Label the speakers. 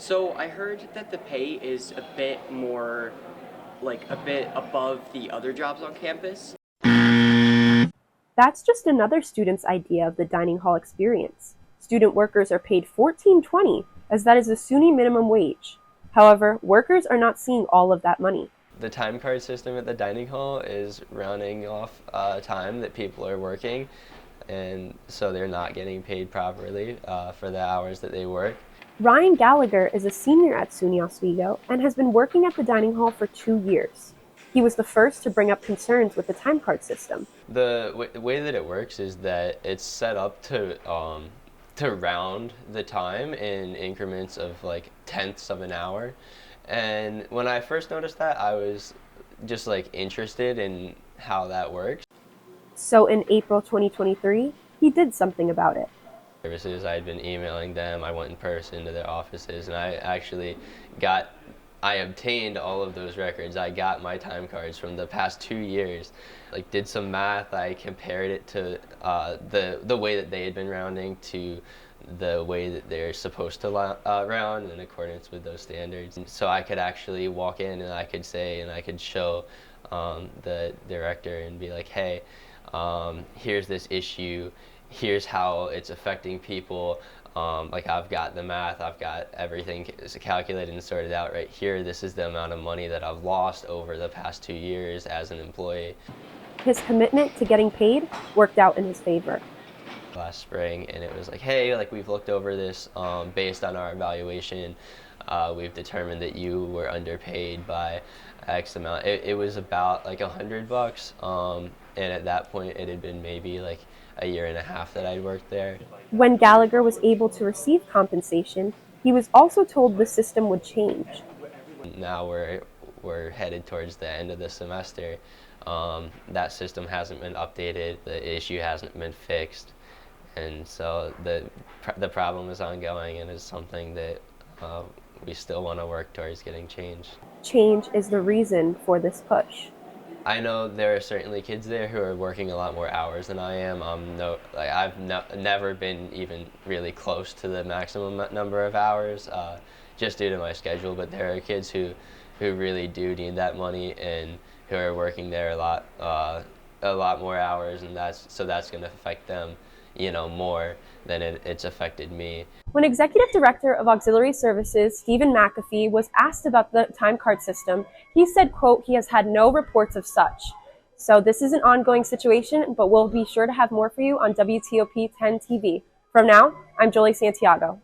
Speaker 1: So I heard that the pay is a bit more, like a bit above the other jobs on campus.
Speaker 2: That's just another student's idea of the dining hall experience. Student workers are paid $14.20, as that is the SUNY minimum wage. However, workers are not seeing all of that money.
Speaker 3: The time card system at the dining hall is rounding off time that people are working, and so they're not getting paid properly for the hours that they work.
Speaker 2: Ryan Gallagher is a senior at SUNY Oswego and has been working at the dining hall for 2 years. He was the first to bring up concerns with the time card system.
Speaker 3: The way that it works is that it's set up to round the time in increments of like tenths of an hour. And when I first noticed that, I was just like interested in how that works.
Speaker 2: So in April 2023, he did something about it.
Speaker 3: Services, I had been emailing them. I went in person to their offices, and I obtained all of those records. I got my time cards from the past 2 years. Like, did some math. I compared it to the way that they had been rounding to the way that they're supposed to round in accordance with those standards. And so I could actually walk in and I could say and I could show the director and be like, hey, here's this issue. Here's how it's affecting people. Like, I've got the math, I've got everything calculated and sorted out right here. This is the amount of money that I've lost over the past 2 years as an employee.
Speaker 2: His commitment to getting paid worked out in his favor.
Speaker 3: Last spring, and it was like, hey, like, we've looked over this based on our evaluation. We've determined that you were underpaid by X amount. It was about like $100, and at that point it had been maybe like a year and a half that I'd worked there.
Speaker 2: When Gallagher was able to receive compensation, he was also told the system would change.
Speaker 3: Now we're headed towards the end of the semester. That system hasn't been updated. The issue hasn't been fixed, and so the problem is ongoing, and is something that we still want to work towards getting changed.
Speaker 2: Change is the reason for this push.
Speaker 3: I know there are certainly kids there who are working a lot more hours than I am. I've never been even really close to the maximum number of hours, just due to my schedule. But there are kids who really do need that money and who are working there a lot more hours, and that's going to affect them, more than it's affected me.
Speaker 2: When Executive Director of Auxiliary Services, Stephen McAfee, was asked about the time card system, he said, quote, he has had no reports of such. So this is an ongoing situation, but we'll be sure to have more for you on WTOP 10 TV. From now, I'm Jolie Santiago.